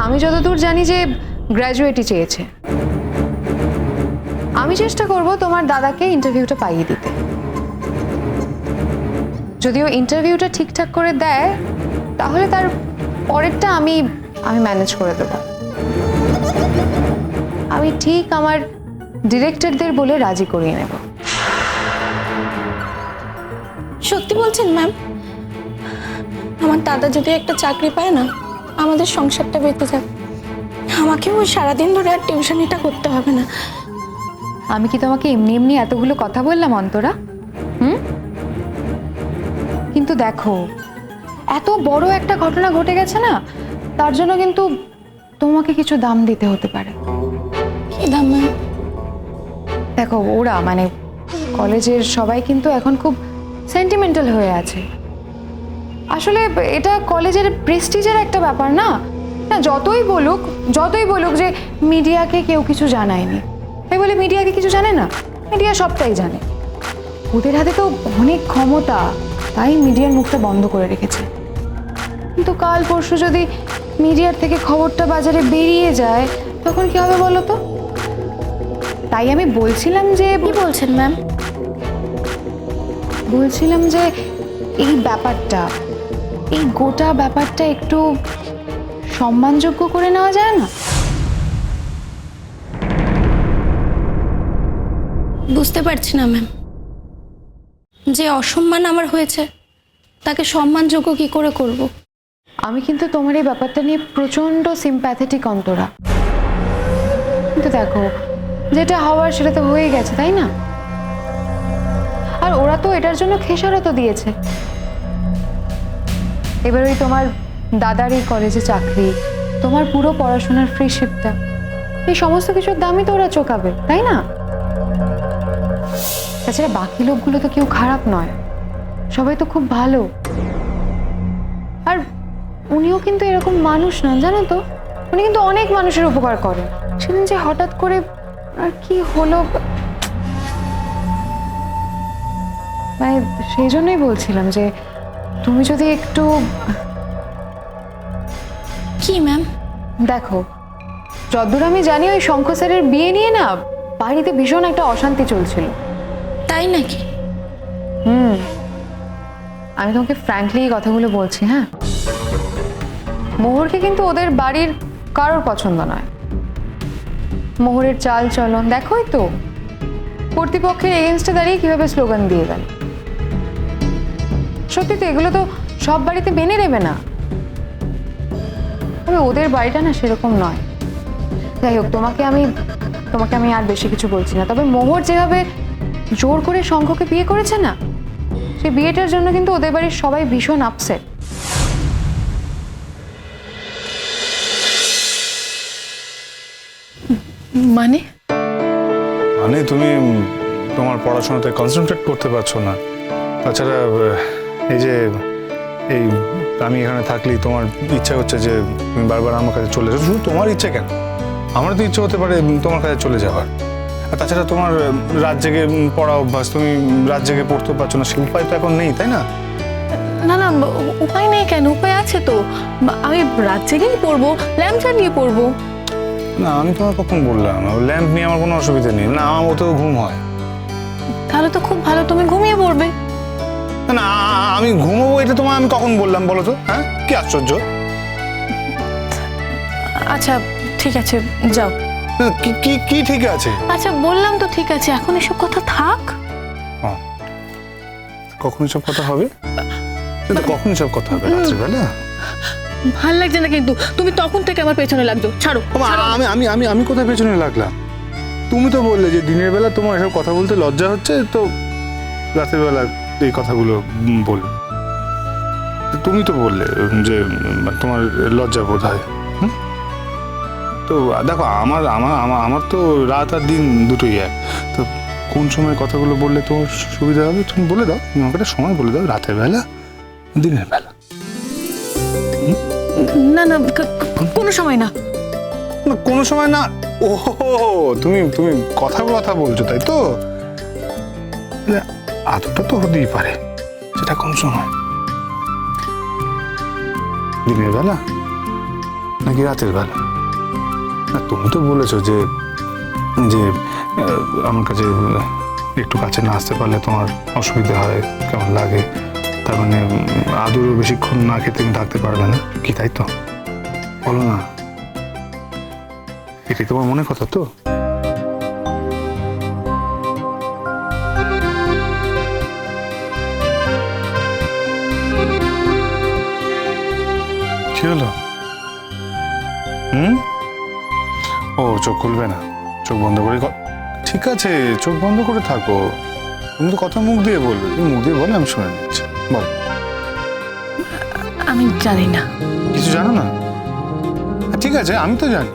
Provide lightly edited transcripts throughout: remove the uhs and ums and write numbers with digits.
আমি যতদূর জানি যে গ্র্যাজুয়েটই চেয়েছে। আমি চেষ্টা করব তোমার দাদাকে ইন্টারভিউটা পাইয়ে দিতে। যদিও ইন্টারভিউটা ঠিকঠাক করে দেয় তাহলে তার পরেরটা আমি ম্যানেজ করে দেব। আমি ঠিক আমার ডিরেক্টরদের বলে রাজি করিয়ে নেব। সত্যি বলছেন ম্যাম? আমার দাদা যদি একটা চাকরি পায় না, আমাদের সংসারটা বেঁচে যাবে। আমাকেও সারাদিন ধরে আর টিউশনিটা করতে হবে না। আমি কি তোমাকে এমনি এমনি এতগুলো কথা বললাম অন্তরা? কিন্তু দেখো, এত বড় একটা ঘটনা ঘটে গেছে না, তার জন্য কিন্তু তোমাকে কিছু দাম দিতে হতে পারে। কি দাম ম্যাম? দেখো, ওরা মানে কলেজের সবাই কিন্তু এখন খুব সেন্টিমেন্টাল হয়ে আছে। আসলে এটা কলেজের প্রেস্টিজের একটা ব্যাপার না। না, যতই বলুক যে মিডিয়াকে কেউ কিছু জানায়নি, তাই বলে মিডিয়াকে কিছু জানে না? মিডিয়া সবটাই জানে। ওদের হাতে তো অনেক ক্ষমতা, তাই মিডিয়ার মুখটা বন্ধ করে রেখেছে। কিন্তু কাল পরশু যদি মিডিয়ার থেকে খবরটা বাজারে বেরিয়ে যায়, তখন কি হবে বলো তো? তাই আমি বলছিলাম যে কি বলছেন ম্যাম? বলছিলাম যে এই ব্যাপারটা, এই গোটা ব্যাপারটা একটু সম্মানযোগ্য করে নেওয়া যায় না? বুঝতে পারছি না ম্যাম, যে অসম্মান আমার হয়েছে তাকে সম্মানযোগ্য কি করে করব? আমি কিন্তু তোমার এই ব্যাপারটা নিয়ে প্রচন্ড সিম্প্যাথেটিক অন্তরা। কিন্তু দেখো, যেটা হওয়ার সেটা তো হয়ে গেছে, তাই না? আর ওরা তো এটার জন্য খেসারতও দিয়েছে। এবার ওই তোমার দাদার এই কলেজে চাকরি, তোমার পুরো পড়াশোনার ফ্রিশিপটা, এই সমস্ত কিছুর দামই তো ওরা চোকাবে, তাই না? তাছাড়া বাকি লোকগুলো তো কেউ খারাপ নয়, সবাই তো খুব ভালো। আর উনিও কিন্তু এরকম মানুষ নন, জানো তো? উনি কিন্তু অনেক মানুষের উপকার করেন। সেদিন যে হঠাৎ করে আর কি হলো, মানে সেই জন্যই বলছিলাম যে তুমি যদি একটু কি ম্যাম? দেখো, যতদূর আমি জানি ওই শঙ্খ স্যারের বিয়ে নিয়ে না বাড়িতে ভীষণ একটা অশান্তি চলছিল। তাই নাকি? আমি তোমাকে ফ্র্যাঙ্কলি এই কথাগুলো বলছি। হ্যাঁ, মোহরকে কিন্তু ওদের বাড়ির কারোর পছন্দ নয়। মোহরের চাল চলন দেখোই তো, কর্তৃপক্ষের এগেনস্টে দাঁড়িয়ে কিভাবে স্লোগান দিয়ে গেল। সত্যি তো, এগুলো তো সব বাড়িতে মেনে নেবে না। তবে ওদের বাড়িটা না সেরকম নয়। যাই হোক, তোমাকে আমি আর বেশি কিছু বলছি না। তবে মোহর যেভাবে জোর করে শঙ্খকে বিয়ে করেছে না, সেই বিয়েটার জন্য কিন্তু ওদের বাড়ির সবাই ভীষণ আপসেট। মানে? মানে তুমি তোমার পড়াশোনাতে কনসেন্ট্রেট করতে পারছো না। তাছাড়া এই আমি এখানে থাকলেই তোমার ইচ্ছা হচ্ছে যে তুমি বারবার আমার কাছে চলে যাও। শুধু তোমার ইচ্ছে কেন, আমার তো ইচ্ছে হতে পারে তোমার কাছে চলে যাওয়ার। আর তাছাড়া তোমার রাত জেগে পড়া অভ্যাস, তুমি রাত জেগে পড়তে পারছো না, সে উপায় তো এখন নেই, তাই না? না না, উপায় নেই কেন? উপায় আছে তো। আমি রাত জেগেই পড়বো, ল্যাম্প জ্বালিয়ে পড়বো। না, আমি তোমার কখন বললাম? ল্যাম্প নিয়ে আমার কোনো অসুবিধা নেই। না, আমার ওতেও ঘুম হয়। তাহলে তো খুব ভালো, তুমি ঘুমিয়ে পড়বে। না, আমি ঘুমোবো এটা তোমার আমি কখন বললাম বলো তো? হ্যাঁ, কি আশ্চর্য! আচ্ছা ঠিক আছে, যাও। কি কি কি ঠিক আছে? আচ্ছা বললাম তো ঠিক আছে, এখন এসব কথা থাক। কখন এসব কথা হবে? কখন এসব কথা হবে? রাত্রিবেলা? ভাল লাগছে না কিন্তু, তুমি তখন থেকে আমার পেছনে লাগছো। ছাড়ো। আমি আমি আমি আমি কোথায় পেছনে লাগলাম? তুমি তো বললে যে দিনের বেলা তোমার এসব কথা বলতে লজ্জা হচ্ছে, তো রাতের বেলা এই কথাগুলো বললে। তুমি তো বললে যে তোমার লজ্জা বোধ হয়। তো দেখো, আমার আমার আমার তো রাত আর দিন দুটোই এক। তো কোন সময় কথাগুলো বললে তোমার সুবিধা হবে তুমি বলে দাও। তুমি আমাকে একটা সময় বলে দাও, রাতের বেলা, দিনের বেলা। না না, কোনো সময় না। না, কোনো সময় না? ও, তুমি তুমি কথা বলছো, তাই তো? আদরটা তো হতেই পারে, সেটা কোন সময়? দিনের বেলা? নাকি রাতের বেলা? না তুমি তো বলেছো যে যে আমার কাছে একটু কাছে না আসতে পারলে তোমার অসুবিধা হয়, কেমন লাগে, তার মানে আদৌ বেশিক্ষণ না খেতে তুমি থাকতে পারবে না, কি তাই তো? বলো না, এটাই তোমার মনে কথা তো? কি হলো? ও চোখ খুলবে না, চোখ বন্ধ করে ঠিক আছে, চোখ বন্ধ করে থাকো। তুমি তো কথা মুখ দিয়ে বলবে, তুমি মুখ দিয়ে বলে আমি শুনে নিচ্ছি। বল। আমি জানি না। কিছু জানো না? ঠিক আছে, আমি তো জানি।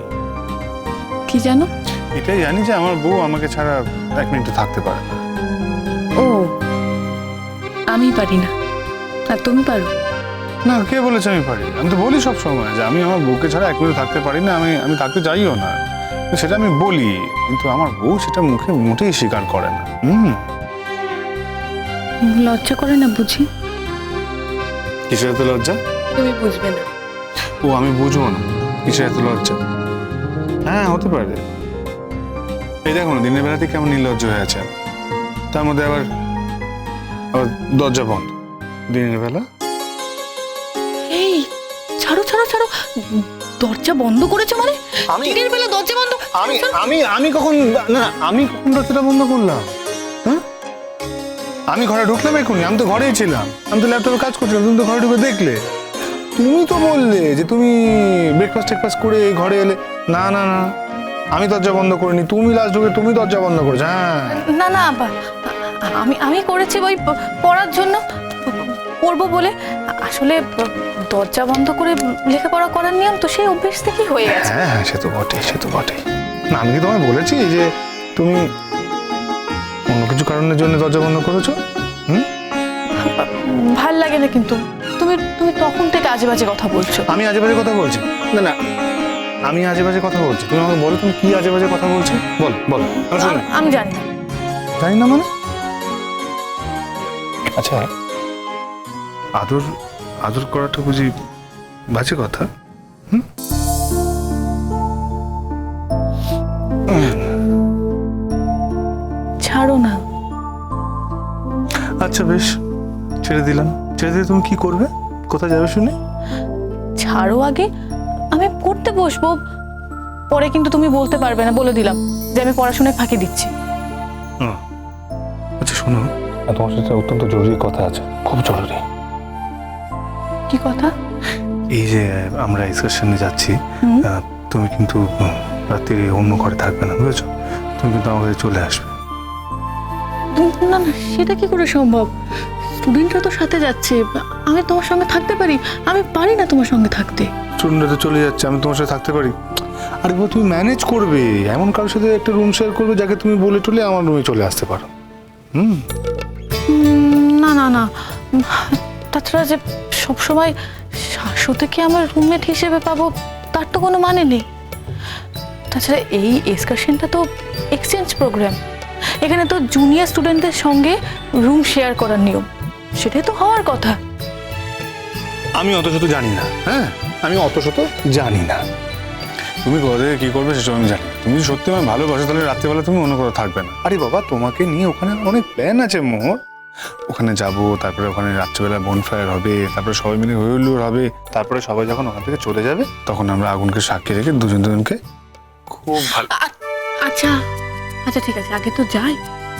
কি জানো? এটাই জানি যে আমার বউ আমাকে ছাড়া এক মিনিটও থাকতে পারে না। ও, আমি পারি না, আর তুমি পারো? না, কে বলেছে আমি পারি? আমি তো বলি সব সময় যে আমি আমার বউকে ছাড়া এক মিনিট থাকতে পারি না, আমি থাকতে চাইও না, সেটা আমি বলি, কিন্তু আমার বউ সেটা মুখে মোটেই স্বীকার করে না। লজ্জা করে না বুঝি? কিসের এত লজ্জা? তুমি বুঝবে না। ও আমি বুঝবো না, কিসের এত লজ্জা? হ্যাঁ হতে পারে। এই দেখো না, দিনের বেলাতে কেমন নির্লজ্জ হয়ে আছে, তার মধ্যে আবার দরজা বন্ধ দিনের বেলা। এই ছাড়ো ছাড়ো ছাড়ো, দরজা বন্ধ করেছো মানে? আমি- দিনের বেলা দরজা বন্ধ? আমি কখন, না আমি কখন দরজাটা বন্ধ করলাম? হ্যাঁ, আমি ঘরে ঢুকলাম এখনই, আমি তো ঘরেই ছিলাম, আমি তো ল্যাপটপে কাজ করছিলাম, তুমি তো ঘরে ঢুকে দেখলে। তুমি তো বললে যে তুমি ব্রেকফাস্ট করে এই ঘরে এলে। না না না, আমি দরজা বন্ধ করিনি, তুমি লাস্ট ঢুকে তুমি দরজা বন্ধ করেছো। হ্যাঁ না না, আমি করেছি ওই পড়ার জন্য, পড়বো বলে। আসলে দরজা বন্ধ করে লেখাপড়া করার নিয়ম তো, সেই অভ্যেস থেকেই হয়ে গেছে। হ্যাঁ হ্যাঁ, সে তো বটেই, সে তো বটেই। না আমি কি তোমায় বলেছি যে তুমি অন্য কিছু কারণের জন্য দরজা বন্ধ করেছো? ভাল লাগে না কিন্তু, তুমি তুমি তখন থেকে আজে বাজে কথা বলছো। আমি আজে বাজে কথা বলছি? না না, আমি আজে বাজে কথা বলছি? তুমি আমাকে বলো, তুমি কি আজে বাজে কথা বলছো? বল বল, আমি শুনি। আমি জানি না। জানি না মানে? আচ্ছা, আদর আদর করাটা বুঝি বাজে কথা? ছাড়ো না। আচ্ছা বেশ, ছেড়ে দিলাম। ছেড়ে দিয়ে তুমি কি করবে? কোথায় যাবে শুনি? ছাড়ো আগে, আমি পড়তে বসবো, পরে কিন্তু তুমি বলতে পারবে না, বলে দিলাম যে আমি পড়াশোনায় ফাঁকি দিচ্ছি। আচ্ছা শোনো, তোমার সাথে অত্যন্ত জরুরি কথা আছে, খুব জরুরি। কি কথা? এই যে আমরা এক্সকারশনে যাচ্ছি, তুমি কিন্তু রাত্রি অন্য ঘরে থাকবে না, বুঝেছো? তুমি কিন্তু আমার কাছে চলে আসবে। না না, সেটা কি করে সম্ভব? স্টুডেন্টরা তো সাথে যাচ্ছে, আমি তোমার সঙ্গে থাকতে পারি? আমি পারি না তোমার সঙ্গে থাকতে। স্টুডেন্টরা তো চলে যাচ্ছে, আমি তোমার সাথে থাকতে পারি? আরে বাবা, তুমি ম্যানেজ করবে, এমন কারোর সাথে একটা রুম শেয়ার করবে যাকে তুমি বলে টলে আমার রুমে চলে আসতে পারো। না না না, তাছাড়া যে সবসময় শাশ্বতকে আমার রুমমেট হিসেবে পাবো তার তো কোনো মানে নেই। তাছাড়া এই এক্সকারশনটা তো এক্সচেঞ্জ প্রোগ্রাম, এখানে তো জুনিয়র স্টুডেন্টদের সঙ্গে রুম শেয়ার করার নিয়ম, সেটাই তো হওয়ার কথা। আমি অত শত জানি না, হ্যাঁ আমি অত শত জানি না। তুমি কোথা থেকে কি করবে সেসব আমি জানি। তুমি যদি সত্যি আমার ভালোবাসো তাহলে রাত্রিবেলা তুমি অন্য কোথাও থাকবে না। আরে বাবা, তোমাকে নিয়ে ওখানে অনেক প্ল্যান আছে মোর। ওখানে যাব, তারপরে ওখানে রাত্রিবেলা বনফায়ার হবে, তারপরে সবাই মিলে হইহুল্লোড় হবে, তারপরে সবাই যখন ওখান থেকে চলে যাবে তখন আমরা আগুনকে সাক্ষী রেখে দুজনকে খুব ভালো। আচ্ছা আচ্ছা ঠিক আছে, আগে তো যাই,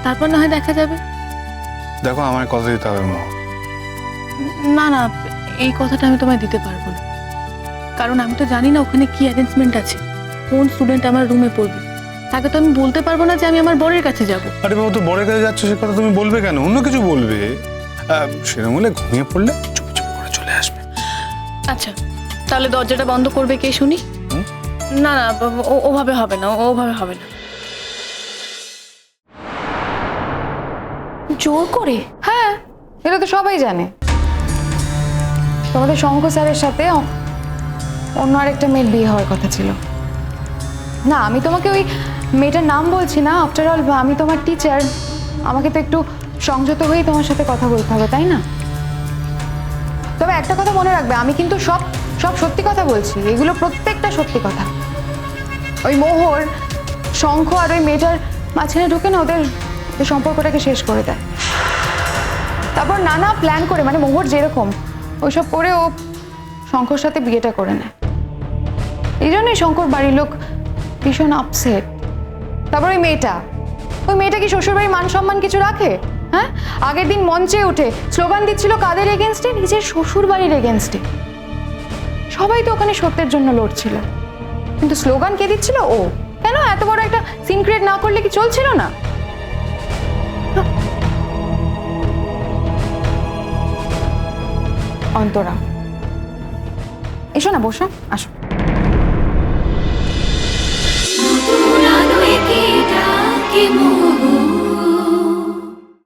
তারপর না হয় দেখা যাবে। দেখো, আমার কথা দিতে হবে মো। না না, এই কথাটা আমি তোমায় দিতে পারবো না, কারণ আমি তো জানি না ওখানে কি অ্যারেঞ্জমেন্ট আছে, কোন স্টুডেন্ট আমার রুমে পড়বে, তাকে তো আমি বলতে পারবো না যে আমি আমার বরের কাছে যাব। আরে বাবা, তো বরের কাছে যাচ্ছ, সে কথা তুমি বলবে কেন? অন্য কিছু বলবে। সেরকম হলে ঘুমিয়ে পড়লে চুপ চুপ করে চলে আসবে। আচ্ছা, তাহলে দরজাটা বন্ধ করবে কে শুনি? না না, ওভাবে হবে না, ওভাবে হবে না। জোর করে? হ্যাঁ, এটা তো সবাই জানে। তোমাদের শঙ্খ স্যারের সাথে অন্য আরেকটা মেয়ের বিয়ে হওয়ার কথা ছিল। না, আমি তোমাকে ওই মেয়েটার নাম বলছি না, আফটার অল আমি তোমার টিচার, আমাকে তো একটু সংযত হয়েই তোমার সাথে কথা বলতে হবে, তাই না? তবে একটা কথা মনে রাখবে, আমি কিন্তু সব সব সত্যি কথা বলছি, এগুলো প্রত্যেকটা সত্যি কথা। ওই মোহর, শঙ্খ আর ওই মেয়েটার মাঝখানে ঢুকে না ওদের সম্পর্কটাকে শেষ করে দেয়। তারপর নানা প্ল্যান করে, মানে মোহর যেরকম ওইসব করে ও শঙ্কর সাথে বিয়েটা করে নেয়। এই জন্যই শঙ্কর বাড়ির লোক ভীষণ আপসেট। তারপর ওই মেয়েটা কি শ্বশুরবাড়ির মান সম্মান কিছু রাখে? হ্যাঁ, আগের দিন মঞ্চে উঠে স্লোগান দিচ্ছিল কাদের এগেনস্টে? নিজের শ্বশুর বাড়ির এগেনস্টে। সবাই তো ওখানে সত্যের জন্য লড়ছিল, কিন্তু স্লোগান কে দিচ্ছিল? ও। কেন? এত বড় একটা সিন ক্রিয়েট না করলে কি চলছিল না? অন্তরা, এসো না, বসো, আসো।